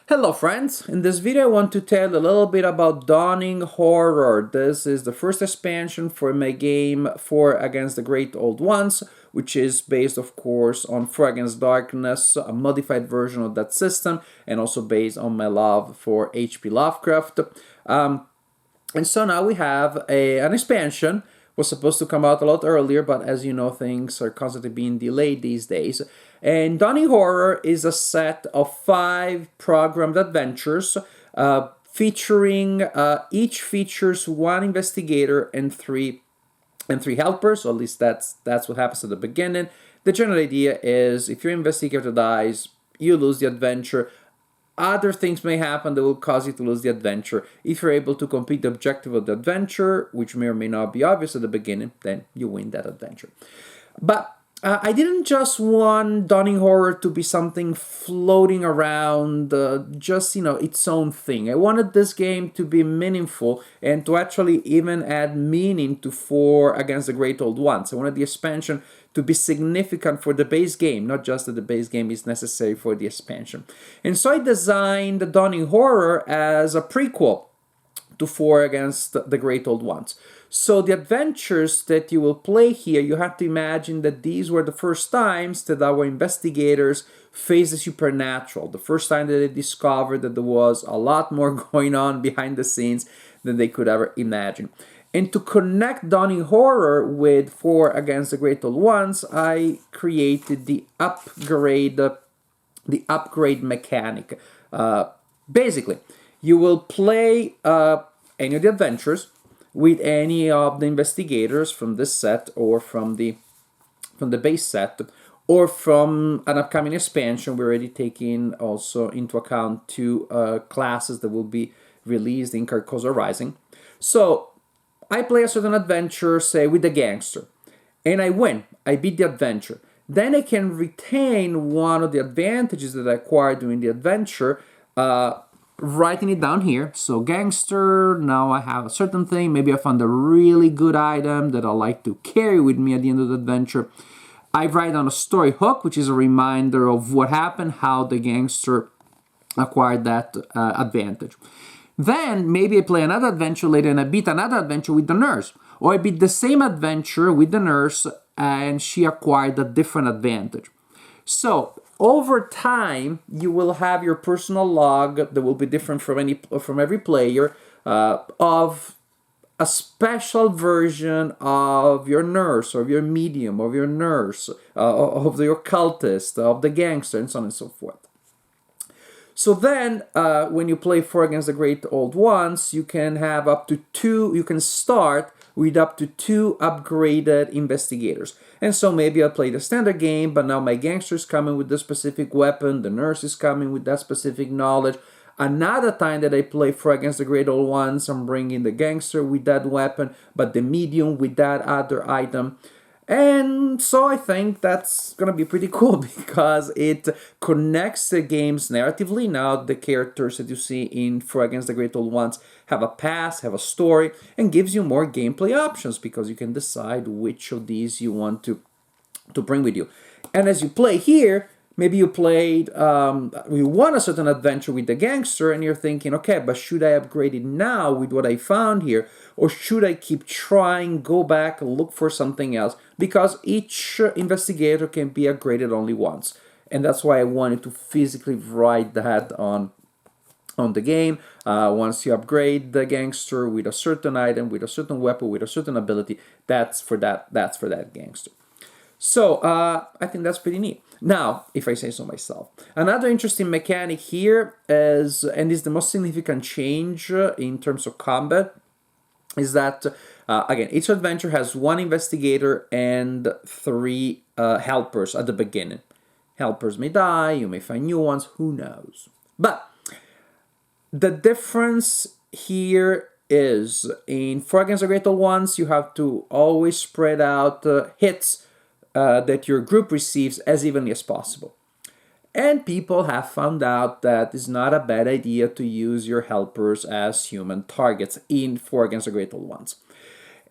Hello friends, in this video I want to tell a little bit about Dawning Horror. This is the first expansion for my game 4 Against the Great Old Ones, which is based of course on 4 Against Darkness, a modified version of that system, and also based on my love for H.P. Lovecraft. And so now we have an expansion. Was supposed to come out a lot earlier, but as you know, things are constantly being delayed these days. And Dawning Horror is a set of 5 programmed adventures featuring each features 1 investigator and three helpers. So at least that's what happens at the beginning. The general idea is if your investigator dies, you lose the adventure. Other things may happen that will cause you to lose the adventure. If you're able to complete the objective of the adventure, which may or may not be obvious at the beginning, then you win that adventure. But I didn't just want Dawning Horror to be something floating around, just, its own thing. I wanted this game to be meaningful and to actually even add meaning to 4 Against the Great Old Ones. I wanted the expansion to be significant for the base game, not just that the base game is necessary for the expansion. And so I designed Dawning Horror as a prequel to 4 Against the Great Old Ones. So the adventures that you will play here, you have to imagine that these were the first times that our investigators faced the supernatural. The first time that they discovered that there was a lot more going on behind the scenes than they could ever imagine. And to connect Dawning Horror with 4 Against the Great Old Ones, I created the upgrade mechanic. Basically, you will play any of the adventures with any of the investigators from this set or from the base set or from an upcoming expansion. We're already taking also into account 2 classes that will be released in Carcosa Rising. So I play a certain adventure, say with the gangster, and I win. I beat the adventure. Then I can retain one of the advantages that I acquired during the adventure, writing it down here. So gangster, now I have a certain thing. Maybe I found a really good item that I like to carry with me at the end of the adventure. I write down a story hook, which is a reminder of what happened, how the gangster acquired that advantage. Then maybe I play another adventure later and I beat another adventure with the nurse. Or I beat the same adventure with the nurse and she acquired a different advantage. So over time, you will have your personal log that will be different from every player of a special version of your nurse, of your medium, of your nurse, of your cultist, of the gangster, and so on and so forth. So then, when you play 4 Against the Great Old Ones, you can have up to 2, you can start with up to 2 upgraded investigators. And so maybe I'll play the standard game, but now my gangster is coming with this specific weapon, the nurse is coming with that specific knowledge. Another time that I play 4 Against the Great Old Ones, I'm bringing the gangster with that weapon, but the medium with that other item. And so I think that's gonna be pretty cool because it connects the games narratively. Now the characters that you see in 4 Against the Great Old Ones have a past, have a story, and gives you more gameplay options because you can decide which of these you want to bring with you. And as you play here, maybe you played, you won a certain adventure with the gangster and you're thinking, okay, but should I upgrade it now with what I found here? Or should I keep trying, go back, look for something else? Because each investigator can be upgraded only once. And that's why I wanted to physically write that on the game. Once you upgrade the gangster with a certain item, with a certain weapon, with a certain ability, that's for that gangster. So I think that's pretty neat. Now, if I say so myself, another interesting mechanic here is, and is the most significant change in terms of combat, is that, again, each adventure has 1 investigator and 3 helpers at the beginning. Helpers may die, you may find new ones, who knows. But the difference here is, in 4 Against the Great Old Ones, you have to always spread out hits that your group receives as evenly as possible. And people have found out that it's not a bad idea to use your helpers as human targets in 4 Against the Great Old Ones.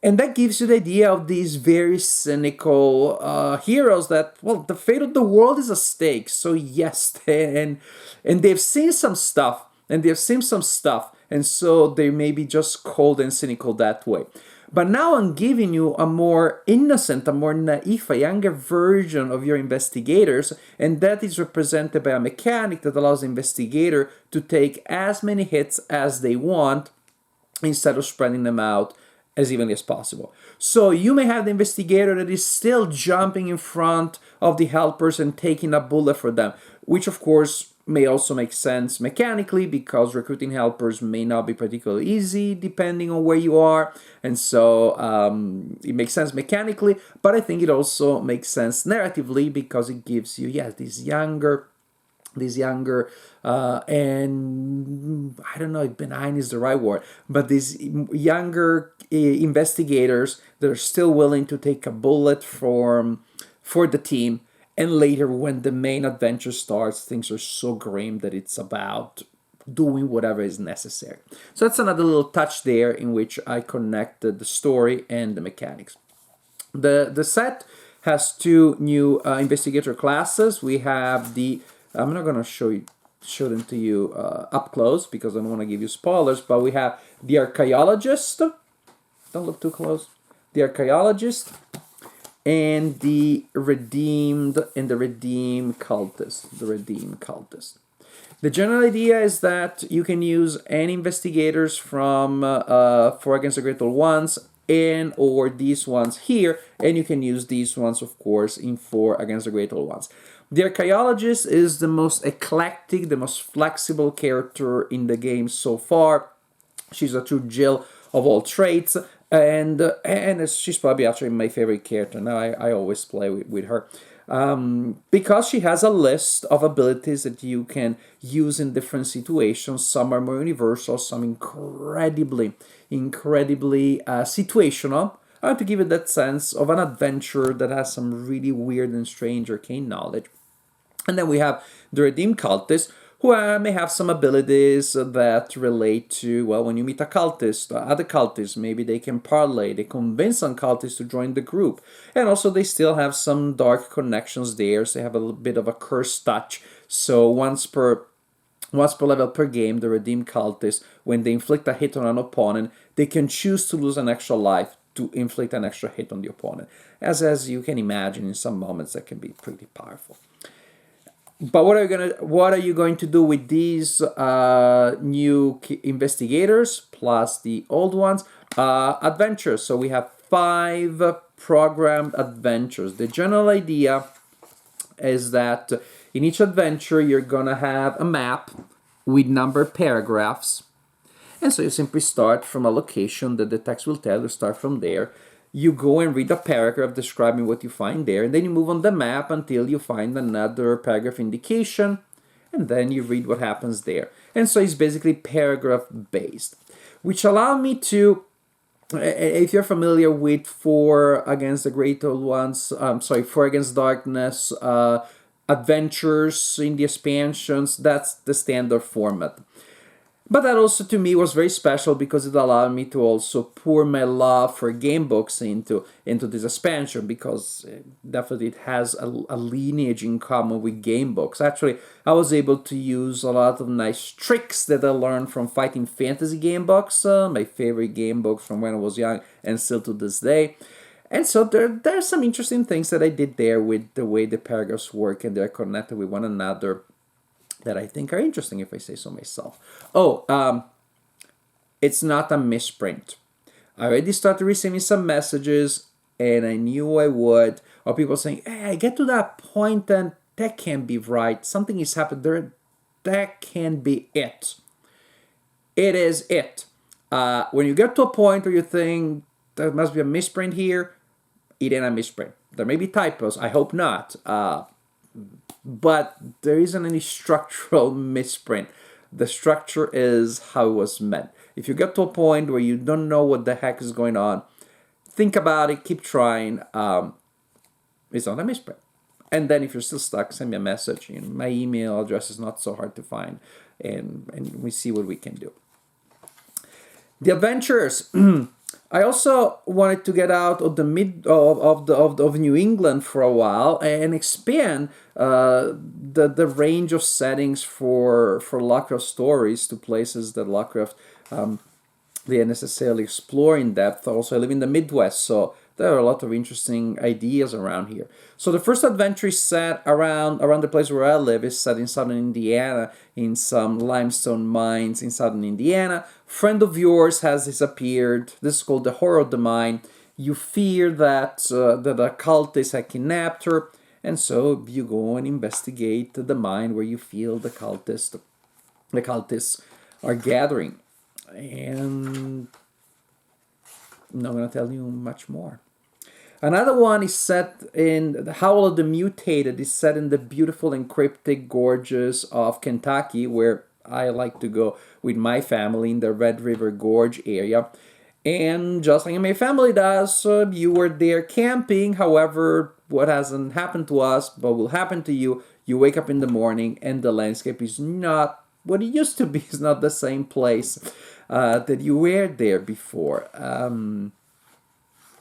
And that gives you the idea of these very cynical heroes that, well, the fate of the world is at stake. So yes, and they've seen some stuff, and so they may be just cold and cynical that way. But now I'm giving you a more innocent, a more naive, a younger version of your investigators, and that is represented by a mechanic that allows the investigator to take as many hits as they want instead of spreading them out as evenly as possible. So you may have the investigator that is still jumping in front of the helpers and taking a bullet for them, which of course may also make sense mechanically because recruiting helpers may not be particularly easy depending on where you are, and so it makes sense mechanically, but I think it also makes sense narratively because it gives you these younger and I don't know if benign is the right word, but these younger investigators that are still willing to take a bullet for the team. And later, when the main adventure starts, things are so grim that it's about doing whatever is necessary. So that's another little touch there in which I connected the story and the mechanics. The set has two new investigator classes. We have I'm not going to show them to you up close because I don't want to give you spoilers, but we have the archaeologist. Don't look too close. The archaeologist and the redeemed cultist. The general idea is that you can use any investigators from For Against the Great Old Ones and or these ones here, and you can use these ones, of course, in For Against the Great Old Ones. The archaeologist is the most eclectic, the most flexible character in the game so far. She's a true Jill of all trades, and she's probably actually my favorite character. Now I always play with her. Because she has a list of abilities that you can use in different situations. Some are more universal, some incredibly situational. I want to give it that sense of an adventure that has some really weird and strange arcane knowledge. And then we have the Redeemed Cultist, who may have some abilities that relate to, well, when you meet a cultist, other cultists, maybe they can parlay, they convince some cultists to join the group. And also they still have some dark connections there, so they have a little bit of a cursed touch. So once per level per game, the Redeemed Cultist, when they inflict a hit on an opponent, they can choose to lose an extra life to inflict an extra hit on the opponent. As you can imagine, in some moments that can be pretty powerful. But what are you going to do with these new investigators plus the old ones? Adventures. So we have 5 programmed adventures. The general idea is that in each adventure you're gonna have a map with numbered paragraphs, and so you simply start from a location that the text will tell you. Start from there. You go and read a paragraph describing what you find there, and then you move on the map until you find another paragraph indication, and then you read what happens there. And so it's basically paragraph based, which allow me to, if you're familiar with For Against the Great Old Ones, For Against Darkness, adventures in the expansions, that's the standard format. But that also to me was very special because it allowed me to also pour my love for game books into this expansion, because definitely it has a lineage in common with game books. Actually, I was able to use a lot of nice tricks that I learned from Fighting Fantasy game books, my favorite game books from when I was young and still to this day. And so there are some interesting things that I did there with the way the paragraphs work and they're connected with one another that I think are interesting, if I say so myself. It's not a misprint. I already started receiving some messages, and I knew I would, of people saying, hey, I get to that point and that can't be right. Something is happening there. That can be it. It is it. When you get to a point where you think there must be a misprint here, it ain't a misprint. There may be typos. I hope not. But there isn't any structural misprint. The structure is how it was meant. If you get to a point where you don't know what the heck is going on, think about it, keep trying. It's not a misprint. And then if you're still stuck, send me a message. My email address is not so hard to find, and we see what we can do. The adventures. I also wanted to get out of the mid of New England for a while and expand the range of settings for Lovecraft stories to places that Lovecraft didn't necessarily explore in depth. Also, I live in the Midwest, so there are a lot of interesting ideas around here. So the first adventure is set around the place where I live. Is set in southern Indiana, in some limestone mines in southern Indiana. Friend of yours has disappeared. This is called the horror of the mine. You fear that a cultist had kidnapped her, and so you go and investigate the mine where you feel the cultists are gathering. And I'm not going to tell you much more. Another one is set in the Howl of the Mutated, is set in the beautiful and cryptic gorges of Kentucky, where I like to go with my family in the Red River Gorge area. And just like my family does, you were there camping. However, what hasn't happened to us, but will happen to you, you wake up in the morning and the landscape is not what it used to be. It's not the same place that you were there before.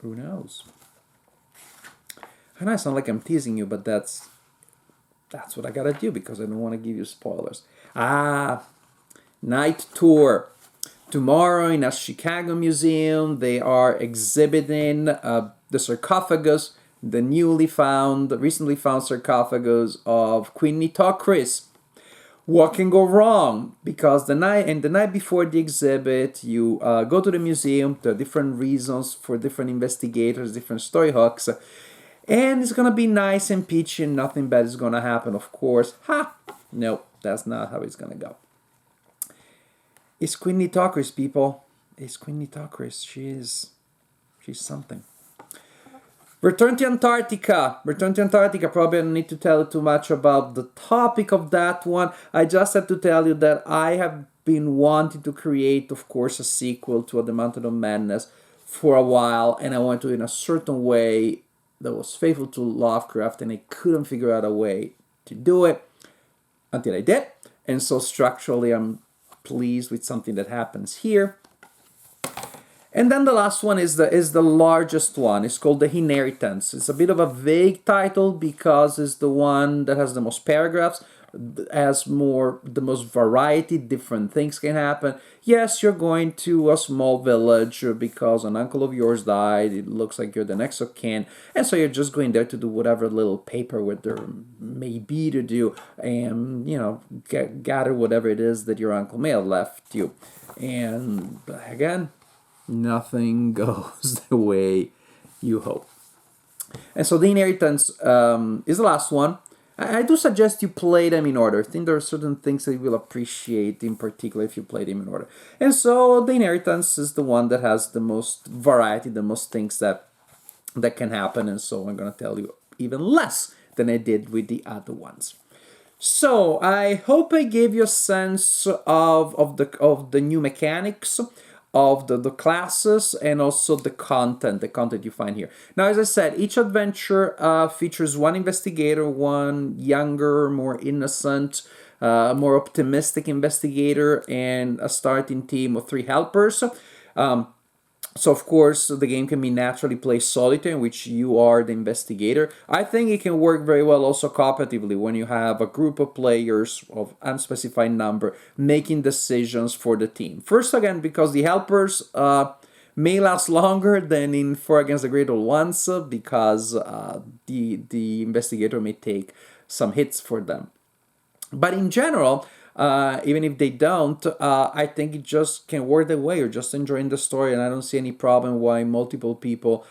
Who knows? I know I sound like I'm teasing you, but that's what I gotta do because I don't want to give you spoilers. Night tour. Tomorrow in a Chicago museum, they are exhibiting the sarcophagus, the recently found sarcophagus of Queen Nitocris. What can go wrong? Because the night before the exhibit, you go to the museum. There are different reasons for different investigators, different story hooks, and it's gonna be nice and peachy, and nothing bad is gonna happen. Of course, no, that's not how it's gonna go. It's Queen Nitocris, people. It's Queen Nitocris. She's something. Return to Antarctica. Probably I don't need to tell you too much about the topic of that one. I just have to tell you that I have been wanting to create, of course, a sequel to The Mountain of Madness for a while, and I wanted to in a certain way that was faithful to Lovecraft, and I couldn't figure out a way to do it until I did. And so structurally, I'm pleased with something that happens here. And then the last one is the largest one. It's called The Inheritance. It's a bit of a vague title because it's the one that has the most paragraphs, has the most variety, different things can happen. Yes, you're going to a small village because an uncle of yours died. It looks like you're the next of kin. And so you're just going there to do whatever little paperwork there may be to do and, gather whatever it is that your uncle may have left you. And again, nothing goes the way you hope. And so The Inheritance is the last one. I do suggest you play them in order. I think there are certain things that you will appreciate, in particular, if you play them in order. And so The Inheritance is the one that has the most variety, the most things that can happen. And so I'm going to tell you even less than I did with the other ones. So I hope I gave you a sense of the new mechanics, of the classes, and also the content you find here. Now, as I said, each adventure features one investigator, one younger, more innocent, more optimistic investigator, and a starting team of 3 helpers. So, of course, the game can be naturally played solitaire, in which you are the investigator. I think it can work very well also cooperatively when you have a group of players of unspecified number making decisions for the team. First, again, because the helpers may last longer than in 4 Against the Great Old Ones, because the investigator may take some hits for them. But in general, even if they don't, I think it just can work that way. You're just enjoying the story, and I don't see any problem why multiple people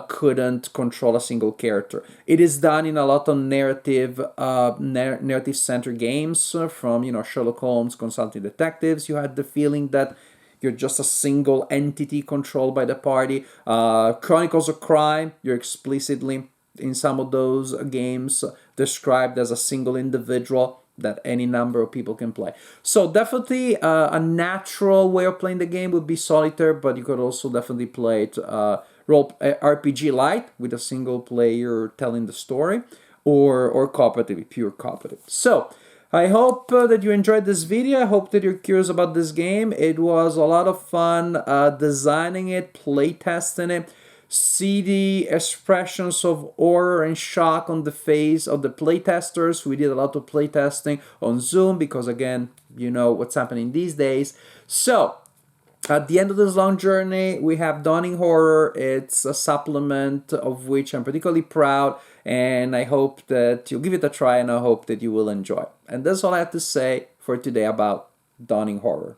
couldn't control a single character. It is done in a lot of narrative-centered games, from Sherlock Holmes, Consulting Detectives. You had the feeling that you're just a single entity controlled by the party. Chronicles of Crime, you're explicitly in some of those games described as a single individual that any number of people can play. So definitely a natural way of playing the game would be solitaire, but you could also definitely play it role RPG light with a single player telling the story, or cooperative, pure cooperative. So I hope that you enjoyed this video. I hope that you're curious about this game. It was a lot of fun designing it, playtesting it, see the expressions of horror and shock on the face of the playtesters. We did a lot of playtesting on Zoom because, again, you know what's happening these days. So, at the end of this long journey, we have Dawning Horror. It's a supplement of which I'm particularly proud, and I hope that you'll give it a try, and I hope that you will enjoy. And that's all I have to say for today about Dawning Horror.